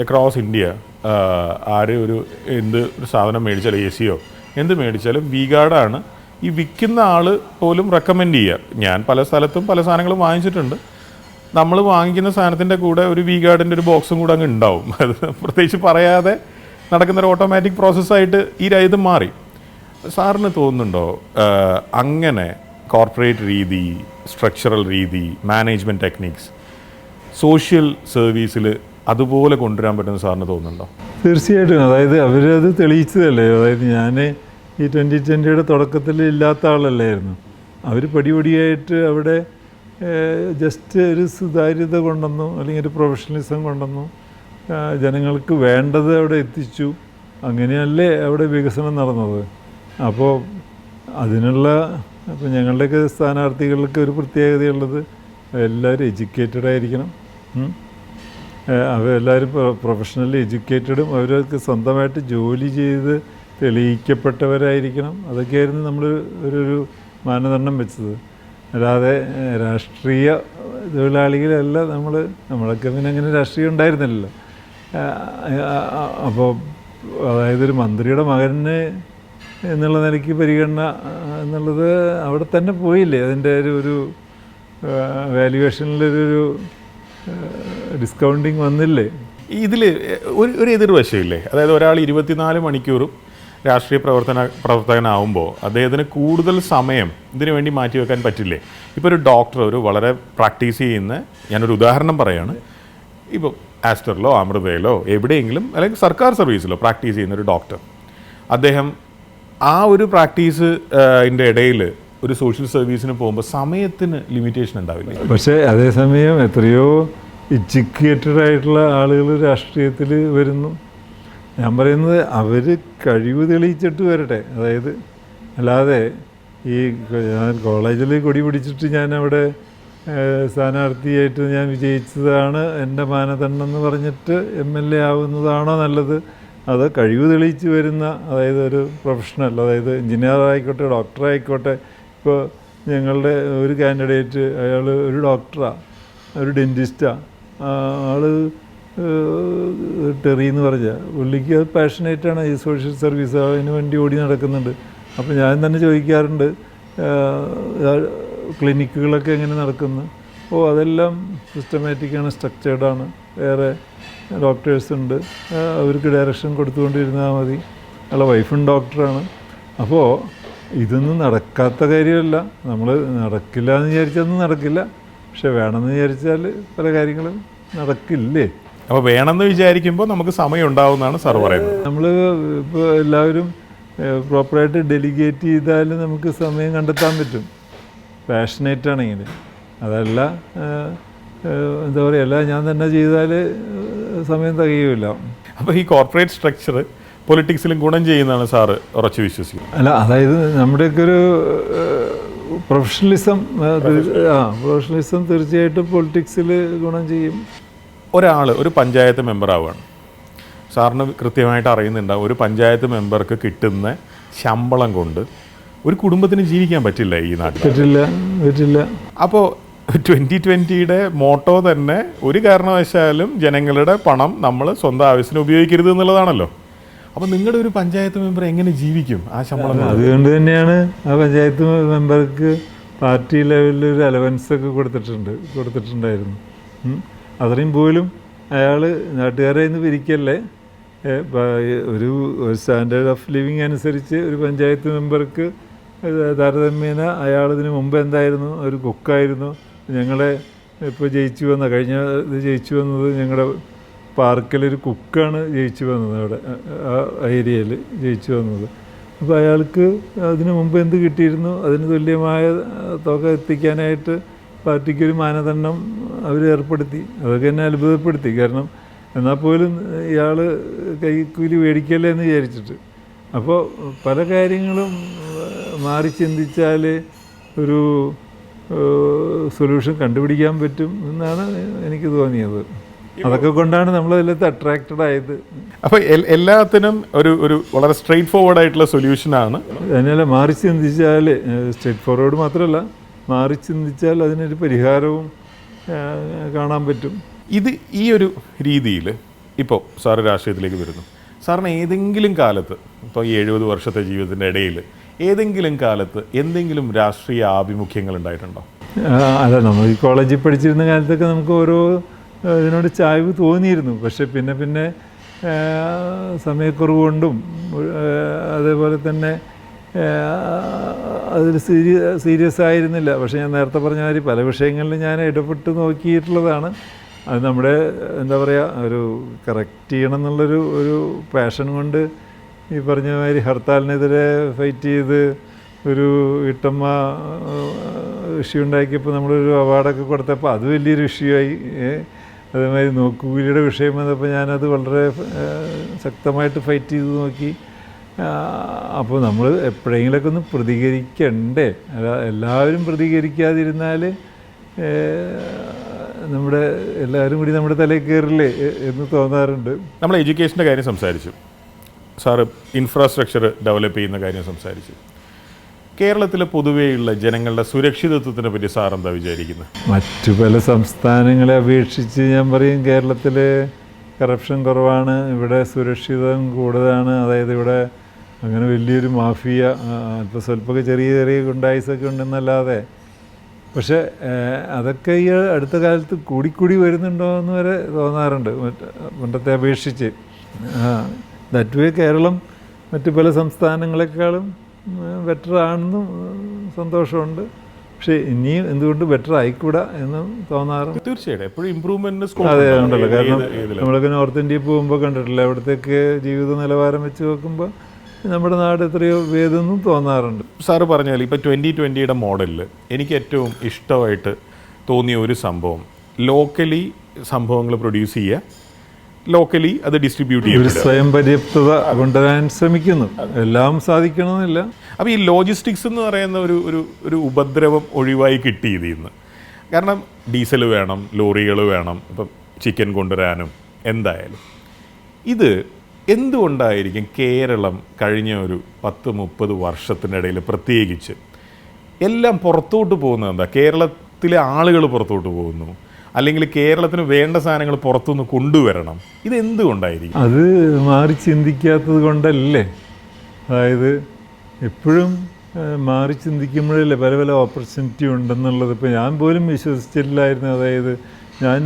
Across India ആര് ഒരു സാധനം മേടിച്ചാലും എ സിയോ എന്ത് മേടിച്ചാലും വി ഗാർഡാണ് ഈ വിൽക്കുന്ന ആൾ പോലും റെക്കമെൻഡ് ചെയ്യുക. ഞാൻ പല സ്ഥലത്തും പല സാധനങ്ങളും വാങ്ങിച്ചിട്ടുണ്ട്. നമ്മൾ വാങ്ങിക്കുന്ന സാധനത്തിൻ്റെ കൂടെ ഒരു വി ഗാർഡിൻ്റെ ഒരു ബോക്സും കൂടെ അങ്ങ് ഉണ്ടാവും. അത് പ്രത്യേകിച്ച് പറയാതെ നടക്കുന്നൊരു ഓട്ടോമാറ്റിക് പ്രോസസ്സായിട്ട് ഈ ഇത് മാറി. സാറിന് തോന്നുന്നുണ്ടോ അങ്ങനെ കോർപ്പറേറ്റ് രീതി, സ്ട്രക്ചറൽ രീതി, മാനേജ്മെൻറ്റ് ടെക്നിക്സ് സോഷ്യൽ സർവീസിൽ അതുപോലെ കൊണ്ടുവരാൻ പറ്റുന്ന സാറിന് തോന്നുന്നുണ്ടോ? തീർച്ചയായിട്ടും. അതായത് അവരത് തെളിയിച്ചതല്ലേ. അതായത് ഞാൻ ഈ 2020 തുടക്കത്തിൽ ഇല്ലാത്ത ആളല്ലായിരുന്നു. അവർ പടിപടിയായിട്ട് അവിടെ ജസ്റ്റ് ഒരു സുതാര്യത കൊണ്ടുവന്നു, അല്ലെങ്കിൽ ഒരു പ്രൊഫഷണലിസം കൊണ്ടുവന്നു, ജനങ്ങൾക്ക് വേണ്ടത് അവിടെ എത്തിച്ചു. അങ്ങനെയല്ലേ അവിടെ വികസനം നടന്നത്. അപ്പോൾ അതിനുള്ള അപ്പോൾ ഞങ്ങളുടെയൊക്കെ സ്ഥാനാർത്ഥികൾക്ക് ഒരു പ്രത്യേകതയുള്ളത് എല്ലാവരും എഡ്യൂക്കേറ്റഡ് ആയിരിക്കണം. അവരെല്ലാവരും പ്രൊഫഷണലി എഡ്യൂക്കേറ്റഡും അവർക്ക് സ്വന്തമായിട്ട് ജോലി ചെയ്ത് തെളിയിക്കപ്പെട്ടവരായിരിക്കണം. അതൊക്കെയായിരുന്നു നമ്മൾ ഒരു മാനദണ്ഡം വെച്ചത്. അല്ലാതെ രാഷ്ട്രീയ തൊഴിലാളികളല്ല നമ്മളൊക്കെ പിന്നെ അങ്ങനെ രാഷ്ട്രീയം ഉണ്ടായിരുന്നില്ലല്ലോ. അപ്പോൾ അതായത് ഒരു മന്ത്രിയുടെ മകന് എന്നുള്ള നിലയ്ക്ക് പരിഗണന എന്നുള്ളത് അവിടെ തന്നെ പോയില്ലേ. അതിൻ്റെ ഒരു വാല്യുവേഷനിലൊരു ഡിസ്കൗണ്ടിങ് വന്നില്ലേ. ഇതിൽ ഒരു എതിർവശമില്ലേ? അതായത് ഒരാൾ 24 മണിക്കൂറും രാഷ്ട്രീയ പ്രവർത്തകനാവുമ്പോൾ അദ്ദേഹത്തിന് കൂടുതൽ സമയം ഇതിനു വേണ്ടി മാറ്റിവെക്കാൻ പറ്റില്ലേ? ഇപ്പോൾ ഒരു ഡോക്ടർ, ഒരു വളരെ പ്രാക്ടീസ് ചെയ്യുന്ന, ഞാനൊരു ഉദാഹരണം പറയാണ്, ഇപ്പോൾ ആസ്റ്ററിലോ അമൃതയിലോ എവിടെയെങ്കിലും അല്ലെങ്കിൽ സർക്കാർ സർവീസിലോ പ്രാക്ടീസ് ചെയ്യുന്ന ഒരു ഡോക്ടർ, അദ്ദേഹം ആ ഒരു പ്രാക്ടീസിൻ്റെ ഇടയിൽ ഒരു സോഷ്യൽ സർവീസിന് പോകുമ്പോൾ സമയത്തിന് ലിമിറ്റേഷൻ ഉണ്ടാവില്ലേ? പക്ഷേ അതേസമയം എത്രയോ എഡ്യൂക്കേറ്റഡ് ആയിട്ടുള്ള ആളുകൾ രാഷ്ട്രീയത്തിൽ വരുന്നു. ഞാൻ പറയുന്നത് അവർ കഴിവ് തെളിയിച്ചിട്ട് വരട്ടെ. അതായത് അല്ലാതെ ഈ ഞാൻ കോളേജിൽ കൊടി പിടിച്ചിട്ട് ഞാൻ അവിടെ സ്ഥാനാർത്ഥിയായിട്ട് ഞാൻ വിജയിച്ചതാണ് എൻ്റെ മാനദണ്ഡം എന്ന് പറഞ്ഞിട്ട് MLA ആവുന്നതാണോ നല്ലത്? അത് കഴിവ് തെളിയിച്ച് വരുന്ന, അതായത് ഒരു പ്രൊഫഷണൽ, അതായത് എഞ്ചിനീയർ ആയിക്കോട്ടെ, ഡോക്ടറായിക്കോട്ടെ. ഇപ്പോൾ ഞങ്ങളുടെ ഒരു കാൻഡിഡേറ്റ്, അയാൾ ഒരു ഡോക്ടറാണ്, ഒരു ഡെൻറ്റിസ്റ്റാണ്. ആൾ ടെറി എന്ന് പറഞ്ഞാൽ പുള്ളിക്ക് അത് പാഷനേറ്റാണ് ഈ സോഷ്യൽ സർവീസ്, അതിന് വേണ്ടി ഓടി നടക്കുന്നുണ്ട്. അപ്പോൾ ഞാൻ തന്നെ ചോദിക്കാറുണ്ട്, ക്ലിനിക്കുകളൊക്കെ എങ്ങനെ നടക്കുന്നു? അതെല്ലാം സിസ്റ്റമാറ്റിക്കാണ്, സ്ട്രക്ചേർഡാണ്, വേറെ ഡോക്ടേഴ്സ് ഉണ്ട്, അവർക്ക് ഡയറക്ഷൻ കൊടുത്തുകൊണ്ടിരുന്നാൽ മതി. അല്ല, വൈഫും ഡോക്ടറാണ്. അപ്പോൾ ഇതൊന്നും നടക്കാത്ത കാര്യമല്ല. നമ്മൾ നടക്കില്ല എന്ന് വിചാരിച്ചൊന്നും നടക്കില്ല. പക്ഷെ വേണമെന്ന് വിചാരിച്ചാൽ പല കാര്യങ്ങളും നടക്കില്ലേ. അപ്പോൾ വേണമെന്ന് വിചാരിക്കുമ്പോൾ നമുക്ക് സമയം ഉണ്ടാവുമെന്നാണ് സാർ പറയുന്നത്. നമ്മൾ ഇപ്പോൾ എല്ലാവരും പ്രോപ്പറായിട്ട് ഡെലിഗേറ്റ് ചെയ്താൽ നമുക്ക് സമയം കണ്ടെത്താൻ പറ്റും, പാഷനേറ്റ് ആണെങ്കിൽ. അതല്ല എന്താ പറയുക, അല്ല ഞാൻ തന്നെ ചെയ്താൽ സമയം തികയില്ല. അപ്പോൾ ഈ കോർപ്പറേറ്റ് സ്ട്രക്ചർ പൊളിറ്റിക്സിലും ഗുണം ചെയ്യുന്നതാണ് സാറ് ഉറച്ചു വിശ്വസിക്കുന്നത്? അല്ല, അതായത് നമ്മുടെയൊക്കെ ഒരു പ്രൊഫഷണലിസം തീർച്ചയായിട്ടും പൊളിറ്റിക്സിൽ ഗുണം ചെയ്യും. ഒരാൾ ഒരു പഞ്ചായത്ത് മെമ്പർ ആവുകയാണ്. സാറിന് കൃത്യമായിട്ട് അറിയുന്നുണ്ടാവും, ഒരു പഞ്ചായത്ത് മെമ്പർക്ക് കിട്ടുന്ന ശമ്പളം കൊണ്ട് ഒരു കുടുംബത്തിന് ജീവിക്കാൻ പറ്റില്ല ഈ നാട്ടിൽ. പറ്റില്ല. അപ്പോൾ 2020 മോട്ടോ തന്നെ ഒരു കാരണവശാലും ജനങ്ങളുടെ പണം നമ്മൾ സ്വന്തം ആവശ്യത്തിന് ഉപയോഗിക്കരുത് എന്നുള്ളതാണല്ലോ. അപ്പോൾ നിങ്ങളുടെ ഒരു പഞ്ചായത്ത് മെമ്പർ എങ്ങനെ ജീവിക്കും ആ ശമ്പളം? അതുകൊണ്ട് തന്നെയാണ് ആ പഞ്ചായത്ത് മെമ്പർക്ക് പാർട്ടി ലെവലിൽ ഒരു അലവൻസൊക്കെ കൊടുത്തിട്ടുണ്ടായിരുന്നു. അത്രയും പോലും അയാൾ നാട്ടുകാരെ ഇന്ന് പിരിക്കല്ലേ. ഒരു സ്റ്റാൻഡേർഡ് ഓഫ് ലിവിങ് അനുസരിച്ച് ഒരു പഞ്ചായത്ത് മെമ്പർക്ക് താരതമ്യേന അയാൾ ഇതിന് മുമ്പ് എന്തായിരുന്നു, ഒരു കുക്കായിരുന്നു. ഞങ്ങളെ ഇപ്പോൾ കഴിഞ്ഞ ജയിച്ചു വന്നത് ഞങ്ങളുടെ പാർക്കിലൊരു കുക്കാണ് ജയിച്ചു വന്നത്, അവിടെ ആ ഏരിയയിൽ ജയിച്ചു വന്നത്. അപ്പോൾ അയാൾക്ക് അതിന് മുമ്പ് എന്ത് കിട്ടിയിരുന്നു, അതിന് തുല്യമായ തുക എത്തിക്കാനായിട്ട് പാർട്ടിക്കൊരു മാനദണ്ഡം അവർ ഏർപ്പെടുത്തി. അതൊക്കെ എന്നെ അത്ഭുതപ്പെടുത്തി. കാരണം എന്നാൽ പോലും ഇയാൾ കൈക്കൂലി മേടിക്കല്ലേ എന്ന് വിചാരിച്ചിട്ട്. അപ്പോൾ പല കാര്യങ്ങളും മാറി ചിന്തിച്ചാൽ ഒരു സൊല്യൂഷൻ കണ്ടുപിടിക്കാൻ പറ്റും എന്നാണ് എനിക്ക് തോന്നിയത്. അതൊക്കെ കൊണ്ടാണ് നമ്മളതിലത്ത് അട്രാക്റ്റഡ് ആയത്. അപ്പോൾ എല്ലാത്തിനും ഒരു വളരെ സ്ട്രെയിറ്റ് ഫോർവേഡ് ആയിട്ടുള്ള സൊല്യൂഷനാണ്. അതിനെല്ലാം മാറി ചിന്തിച്ചാൽ, സ്ട്രെയിറ്റ് ഫോർവേഡ് മാത്രമല്ല, മാറി ചിന്തിച്ചാൽ അതിനൊരു പരിഹാരവും കാണാൻ പറ്റും. ഈ ഒരു രീതിയിൽ ഇപ്പോൾ സാറ് രാഷ്ട്രീയത്തിലേക്ക് വരുന്നു. സാറിന് ഏതെങ്കിലും കാലത്ത്, ഇപ്പോൾ ഈ 70 വർഷത്തെ ജീവിതത്തിൻ്റെ ഇടയിൽ ഏതെങ്കിലും കാലത്ത് എന്തെങ്കിലും രാഷ്ട്രീയ ആഭിമുഖ്യങ്ങൾ ഉണ്ടായിട്ടുണ്ടോ? അല്ല, നമ്മൾ ഈ കോളേജിൽ പഠിച്ചിരുന്ന കാലത്തൊക്കെ നമുക്ക് ഓരോ ഇതിനോട് ചായ്വ് തോന്നിയിരുന്നു. പക്ഷെ പിന്നെ പിന്നെ സമയക്കുറവ് കൊണ്ടും അതേപോലെ തന്നെ അതിൽ സീരിയസ് ആയിരുന്നില്ല. പക്ഷേ ഞാൻ നേരത്തെ പറഞ്ഞ മാതിരി പല വിഷയങ്ങളിലും ഞാൻ ഇടപെട്ട് നോക്കിയിട്ടുള്ളതാണ്. അത് നമ്മുടെ എന്താ പറയുക, ഒരു കറക്റ്റ് ചെയ്യണം എന്നുള്ളൊരു പാഷൻ കൊണ്ട് ഈ പറഞ്ഞ മാതിരി ഹർത്താലിനെതിരെ ഫൈറ്റ് ചെയ്ത് ഒരു വീട്ടമ്മ ഇഷ്യൂ ഉണ്ടാക്കിയപ്പോൾ നമ്മളൊരു അവാർഡൊക്കെ കൊടുത്തപ്പോൾ അത് വലിയൊരു ഇഷ്യൂ ആയി. അതേമാതിരി നോക്കുകൂലിയുടെ വിഷയം വന്നപ്പോൾ ഞാനത് വളരെ ശക്തമായിട്ട് ഫൈറ്റ് ചെയ്ത് നോക്കി. അപ്പോൾ നമ്മൾ എപ്പോഴെങ്കിലൊക്കെ ഒന്ന് പ്രതികരിക്കണ്ടേ? എല്ലാവരും പ്രതികരിക്കാതിരുന്നാൽ നമ്മുടെ എല്ലാവരും കൂടി നമ്മുടെ തലയിൽ കയറില്ലേ എന്ന് തോന്നാറുണ്ട്. നമ്മൾ എഡ്യൂക്കേഷൻ്റെ കാര്യം സംസാരിച്ചു, സാറ് ഇൻഫ്രാസ്ട്രക്ചർ ഡെവലപ്പ് ചെയ്യുന്ന കാര്യം സംസാരിച്ചു. കേരളത്തിലെ പൊതുവെയുള്ള ജനങ്ങളുടെ സുരക്ഷിതത്വത്തിനെ പറ്റി സാർ എന്താ വിചാരിക്കുന്നത്? മറ്റു പല സംസ്ഥാനങ്ങളെ അപേക്ഷിച്ച് ഞാൻ പറയും കേരളത്തിൽ കറപ്ഷൻ കുറവാണ്, ഇവിടെ സുരക്ഷിതം കൂടുതലാണ്. അതായത് ഇവിടെ അങ്ങനെ വലിയൊരു മാഫിയ അല്പം സ്വല്പമൊക്കെ ചെറിയ ചെറിയ ഗുണ്ടായിസൊക്കെ ഉണ്ടെന്നല്ലാതെ, പക്ഷേ അതൊക്കെ ഈ അടുത്ത കാലത്ത് കൂടിക്കൂടി വരുന്നുണ്ടോ എന്ന് വരെ തോന്നാറുണ്ട് പണ്ടത്തെ അപേക്ഷിച്ച്. ദാറ്റ് വേ കേരളം മറ്റു പല സംസ്ഥാനങ്ങളെക്കാളും ബെറ്റർ ആണെന്നും സന്തോഷമുണ്ട്. പക്ഷേ ഇനിയും എന്തുകൊണ്ട് ബെറ്റർ ആയിക്കൂടാ എന്നും തോന്നാറുണ്ട്. തീർച്ചയായിട്ടും എപ്പോഴും ഇമ്പ്രൂവ്മെന്റിന് അതെ ഉണ്ടല്ലോ. കാരണം നമ്മളൊക്കെ നോർത്ത് ഇന്ത്യയിൽ പോകുമ്പോൾ കണ്ടിട്ടില്ല, അവിടത്തേക്ക് ജീവിത നിലവാരം വെച്ച് നോക്കുമ്പോൾ നമ്മുടെ നാട് എത്രയോ ഭേദമെന്നും തോന്നാറുണ്ട്. സാറ് പറഞ്ഞാൽ ഇപ്പോൾ 2020 മോഡലിൽ എനിക്ക് ഏറ്റവും ഇഷ്ടമായിട്ട് തോന്നിയ ഒരു സംഭവം, ലോക്കലി സംഭവങ്ങൾ പ്രൊഡ്യൂസ് ചെയ്യുക, ലോക്കലി അത് ഡിസ്ട്രിബ്യൂട്ട് ചെയ്യുക, ഒരു സ്വയം പര്യാപ്തത കൊണ്ടുവരാൻ ശ്രമിക്കുന്നു. എല്ലാം സാധിക്കണമെന്നില്ല. അപ്പോൾ ഈ ലോജിസ്റ്റിക്സ് എന്ന് പറയുന്ന ഒരു ഉപദ്രവം ഒഴിവായി കിട്ടി ഇതിൽ നിന്ന്. കാരണം ഡീസൽ വേണം, ലോറികൾ വേണം, ഇപ്പം ചിക്കൻ കൊണ്ടുവരാനും എന്തായാലും. ഇത് എന്തുകൊണ്ടായിരിക്കും കേരളം കഴിഞ്ഞ ഒരു 10-30 വർഷത്തിനിടയിൽ പ്രത്യേകിച്ച് എല്ലാം പുറത്തോട്ട് പോകുന്നത്? എന്താ, കേരളത്തിലെ ആളുകൾ പുറത്തോട്ട് പോകുന്നു, അല്ലെങ്കിൽ കേരളത്തിന് വേണ്ട സാധനങ്ങൾ പുറത്തുനിന്ന് കൊണ്ടുവരണം, ഇത് എന്തുകൊണ്ടായിരിക്കും? അത് മാറി ചിന്തിക്കാത്തത് കൊണ്ടല്ലേ? അതായത് എപ്പോഴും മാറി ചിന്തിക്കുമ്പോഴല്ലേ പല പല ഓപ്പർച്യൂണിറ്റി ഉണ്ടെന്നുള്ളത്. ഇപ്പോൾ ഞാൻ പോലും വിശ്വസിച്ചിട്ടില്ലായിരുന്നു. അതായത് ഞാൻ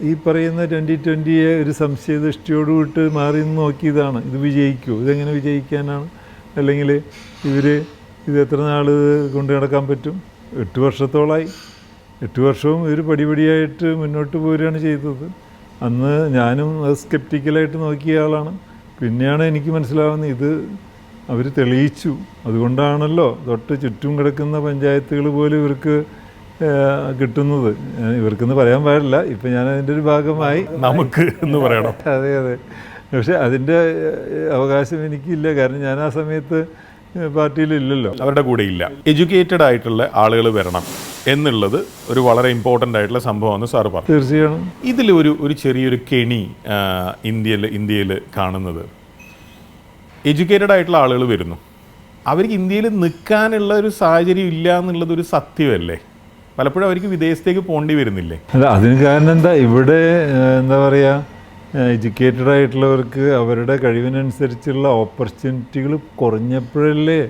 ഈ പറയുന്ന 2020 ഒരു സംശയദൃഷ്ടിയോടുകൂട്ട് മാറി നോക്കിയതാണ്. ഇത് വിജയിക്കുമോ, ഇതെങ്ങനെ വിജയിക്കാനാണ്, അല്ലെങ്കിൽ ഇത് എത്ര നാൾ കൊണ്ടു നടക്കാൻ പറ്റും? 8 വർഷത്തോളമായി. 8 വർഷവും ഒരു പടിപടിയായിട്ട് മുന്നോട്ട് പോരുകയാണ് ചെയ്തത്. അന്ന് ഞാനും അത് സ്കെപ്റ്റിക്കലായിട്ട് നോക്കിയ ആളാണ്. പിന്നെയാണ് എനിക്ക് മനസ്സിലാവുന്നത് ഇത് അവർ തെളിയിച്ചു. അതുകൊണ്ടാണല്ലോ തൊട്ട് ചുറ്റും കിടക്കുന്ന പഞ്ചായത്തുകൾ പോലും ഇവർക്ക് കിട്ടുന്നത്. ഇവർക്കെന്ന് പറയാൻ പാടില്ല, ഇപ്പം ഞാൻ അതിൻ്റെ ഒരു ഭാഗമായി, നമുക്ക് എന്ന് പറയണം. അതെ അതെ. പക്ഷെ അതിൻ്റെ അവകാശം എനിക്കില്ല, കാരണം ഞാൻ ആ സമയത്ത് പാർട്ടിയിലില്ലല്ലോ, അവരുടെ കൂടെ ഇല്ല. എഡ്യൂക്കേറ്റഡ് ആയിട്ടുള്ള ആളുകൾ വരണം എന്നുള്ളത് ഒരു വളരെ ഇമ്പോർട്ടൻ്റ് ആയിട്ടുള്ള സംഭവമാണ് സാറ് പറഞ്ഞു. തീർച്ചയായും ഇതിൽ ഒരു ചെറിയൊരു കെണി ഇന്ത്യയിൽ കാണുന്നത്, എഡ്യൂക്കേറ്റഡ് ആയിട്ടുള്ള ആളുകൾ വരുന്നു, അവർക്ക് ഇന്ത്യയിൽ നിൽക്കാനുള്ള ഒരു സാഹചര്യം ഇല്ല എന്നുള്ളതൊരു സത്യമല്ലേ? പലപ്പോഴും അവർക്ക് വിദേശത്തേക്ക് പോകേണ്ടി വരുന്നില്ലേ? അല്ല, അതിന് കാരണം എന്താ, ഇവിടെ എന്താ പറയുക, എഡ്യൂക്കേറ്റഡ് ആയിട്ടുള്ളവർക്ക് അവരുടെ കഴിവിനനുസരിച്ചുള്ള ഓപ്പർച്യൂണിറ്റികൾ കുറഞ്ഞപ്പോഴല്ലേ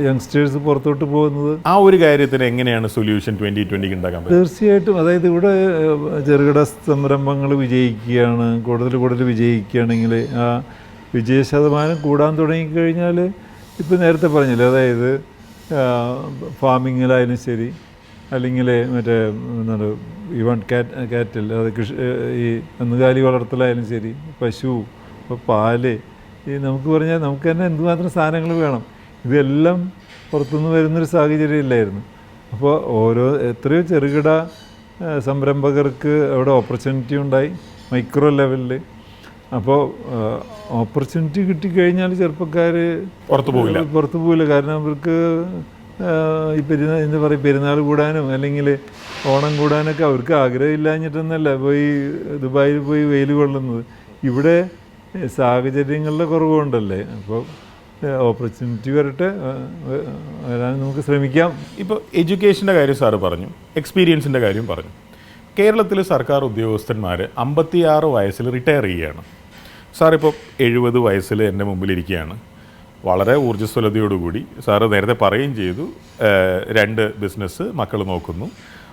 യങ്സ്റ്റേഴ്സ് പുറത്തോട്ട് പോകുന്നത്. ആ ഒരു കാര്യത്തിന് എങ്ങനെയാണ് സൊല്യൂഷൻ 2020 ഉണ്ടാക്കാൻ പറ്റും? തീർച്ചയായിട്ടും. അതായത് ഇവിടെ ചെറുകിട സംരംഭങ്ങൾ വിജയിക്കുകയാണ്, കൂടുതൽ വിജയിക്കുകയാണെങ്കിൽ ആ വിജയശതമാനം കൂടാൻ തുടങ്ങിക്കഴിഞ്ഞാൽ, ഇപ്പോൾ നേരത്തെ പറഞ്ഞില്ലേ, അതായത് ഫാമിങ്ങിലായാലും ശരി, അല്ലെങ്കിൽ മറ്റേ എന്താണ് ഈവൺ കാറ്റിൽ, അത് ഈ കന്നുകാലി വളർത്തലായാലും ശരി, പശു, ഇപ്പോൾ പാല്, ഈ നമുക്ക് പറഞ്ഞാൽ നമുക്ക് തന്നെ എന്തുമാത്രം സാധനങ്ങൾ വേണം, ഇതെല്ലാം പുറത്തുനിന്ന് വരുന്നൊരു സാഹചര്യം ഇല്ലായിരുന്നു. അപ്പോൾ എത്രയോ ചെറുകിട സംരംഭകർക്ക് അവിടെ ഓപ്പർച്യൂണിറ്റി ഉണ്ടായി, മൈക്രോ ലെവലിൽ. അപ്പോൾ ഓപ്പർച്യൂണിറ്റി കിട്ടിക്കഴിഞ്ഞാൽ ചെറുപ്പക്കാർ പുറത്തു പോകില്ല. കാരണം അവർക്ക് ഈ എന്താ പറയുക, പെരുന്നാൾ കൂടാനും അല്ലെങ്കിൽ ഓണം കൂടാനൊക്കെ അവർക്ക് ആഗ്രഹമില്ലാഞ്ഞിട്ടൊന്നല്ല പോയി ദുബായിൽ പോയി വെയിൽ കൊള്ളുന്നത്. ഇവിടെ സാഹചര്യങ്ങളുടെ കുറവുണ്ടല്ലേ. അപ്പോൾ ഓപ്പർച്യൂണിറ്റി വരട്ടെ, വരാൻ നമുക്ക് ശ്രമിക്കാം. ഇപ്പോൾ എഡ്യൂക്കേഷൻ്റെ കാര്യം സാറ് പറഞ്ഞു, എക്സ്പീരിയൻസിൻ്റെ കാര്യം പറഞ്ഞു. കേരളത്തിൽ സർക്കാർ ഉദ്യോഗസ്ഥന്മാർ 56 വയസ്സിൽ റിട്ടയർ ചെയ്യുകയാണ്. സാർ ഇപ്പോൾ 70 വയസ്സിൽ എൻ്റെ മുമ്പിലിരിക്കുകയാണ്. വളരെ ഊർജ്ജസ്വലതയോടുകൂടി സാറ് നേരത്തെ പറയുകയും ചെയ്തു, 2 ബിസിനസ് മക്കൾ നോക്കുന്നു,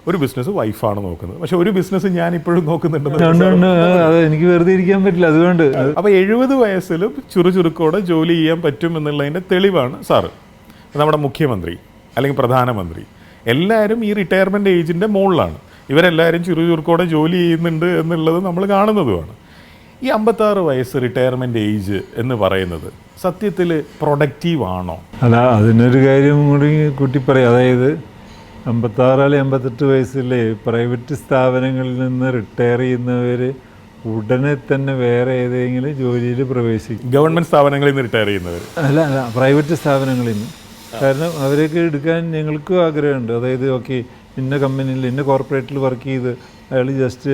ഒരു ബിസിനസ് വൈഫാണ് നോക്കുന്നത്. പക്ഷെ ഒരു ബിസിനസ് ഞാൻ ഇപ്പോഴും നോക്കുന്നുണ്ടെന്ന്. അത് എനിക്ക് വെറുതെ ഇരിക്കാൻ പറ്റില്ല, അതുകൊണ്ട്. അപ്പോൾ 70 വയസ്സിലും ചുറുചുറുക്കോടെ ജോലി ചെയ്യാൻ പറ്റും എന്നുള്ളതിൻ്റെ തെളിവാണ് സാറ്. നമ്മുടെ മുഖ്യമന്ത്രി അല്ലെങ്കിൽ പ്രധാനമന്ത്രി എല്ലാവരും ഈ റിട്ടയർമെൻറ്റ് ഏജിൻ്റെ മുകളിലാണ്. ഇവരെല്ലാവരും ചുറുചുറുക്കോടെ ജോലി ചെയ്യുന്നുണ്ട് എന്നുള്ളത് നമ്മൾ കാണുന്നതുമാണ്. ഈ 56 വയസ്സ് റിട്ടയർമെൻറ്റ് ഏജ് എന്ന് പറയുന്നത് സത്യത്തിൽ പ്രൊഡക്റ്റീവ് ആണോ? അല്ല, അതിനൊരു കാര്യം കൂടി കൂട്ടി പറയാം. അതായത് 56 അല്ലെങ്കിൽ 58 വയസ്സിലെ പ്രൈവറ്റ് സ്ഥാപനങ്ങളിൽ നിന്ന് റിട്ടയർ ചെയ്യുന്നവർ ഉടനെ തന്നെ വേറെ ഏതെങ്കിലും ജോലിയിൽ പ്രവേശിക്കും. ഗവൺമെൻറ് സ്ഥാപനങ്ങളിൽ നിന്ന് റിട്ടയർ ചെയ്യുന്നവർ അല്ല, പ്രൈവറ്റ് സ്ഥാപനങ്ങളിൽ നിന്ന്. കാരണം അവരെയൊക്കെ എടുക്കാൻ ഞങ്ങൾക്കും ആഗ്രഹമുണ്ട്. അതായത് ഓക്കെ, ഇന്ന കമ്പനിയിൽ ഇന്ന കോർപ്പറേറ്റിൽ വർക്ക് ചെയ്ത് അയാൾ ജസ്റ്റ്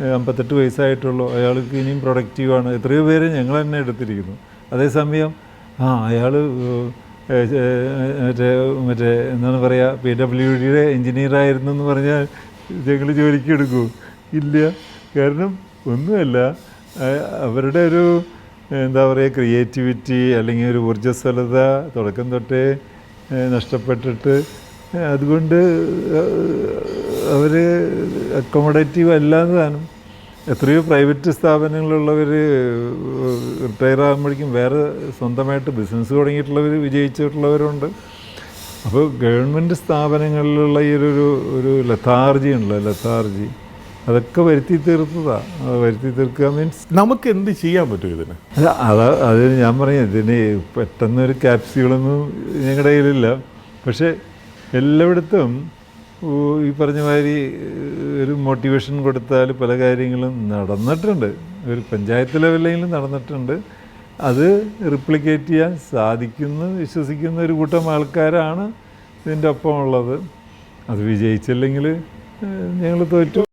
58 വയസ്സായിട്ടുള്ളൂ, അയാൾക്ക് ഇനിയും പ്രൊഡക്റ്റീവാണ്. എത്രയോ പേര് ഞങ്ങൾ തന്നെ എടുത്തിരിക്കുന്നു. അതേസമയം അയാൾ മറ്റേ എന്താണ് പറയുക, PWDയുടെ എൻജിനീയറായിരുന്നു എന്ന് പറഞ്ഞാൽ ഞങ്ങൾ ജോലിക്ക് എടുക്കൂ? ഇല്ല. കാരണം ഒന്നുമല്ല, അവരുടെ ഒരു എന്താ പറയുക, ക്രിയേറ്റിവിറ്റി അല്ലെങ്കിൽ ഒരു ഊർജ്ജസ്വലത തുടക്കം തൊട്ടേ നഷ്ടപ്പെട്ടിട്ട് അതുകൊണ്ട് അവർ അക്കോമഡേറ്റീവ് അല്ലാന്നതാണ്. എത്രയോ പ്രൈവറ്റ് സ്ഥാപനങ്ങളിലുള്ളവർ റിട്ടയർ ആകുമ്പോഴേക്കും വേറെ സ്വന്തമായിട്ട് ബിസിനസ് തുടങ്ങിയിട്ടുള്ളവർ, വിജയിച്ചിട്ടുള്ളവരുണ്ട്. അപ്പോൾ ഗവൺമെൻറ് സ്ഥാപനങ്ങളിലുള്ള ഈ ഒരു ലഥാർജി ഉണ്ടല്ലോ, ലഥാർജി, അതൊക്കെ വരുത്തി തീർത്തതാണ്. വരുത്തി തീർക്കുക മീൻസ് നമുക്ക് എന്ത് ചെയ്യാൻ പറ്റും ഇതിന്? അത് ഞാൻ പറയാം, ഇതിന് പെട്ടെന്നൊരു ക്യാപ്സ്യൂളൊന്നും ഞങ്ങളുടെ കയ്യിലില്ല. പക്ഷേ എല്ലായിടത്തും ഈ പറഞ്ഞ മാതിരി ഒരു മോട്ടിവേഷൻ കൊടുത്താൽ പല കാര്യങ്ങളും നടന്നിട്ടുണ്ട്. ഒരു പഞ്ചായത്ത് ലെവലിലെങ്കിലും നടന്നിട്ടുണ്ട്. അത് റിപ്ലിക്കേറ്റ് ചെയ്യാൻ സാധിക്കുമെന്ന് വിശ്വസിക്കുന്ന ഒരു കൂട്ടം ആൾക്കാരാണ് ഇതിൻ്റെ ഒപ്പം ഉള്ളത്. അത് വിജയിച്ചില്ലെങ്കിൽ ഞങ്ങൾ തോറ്റു.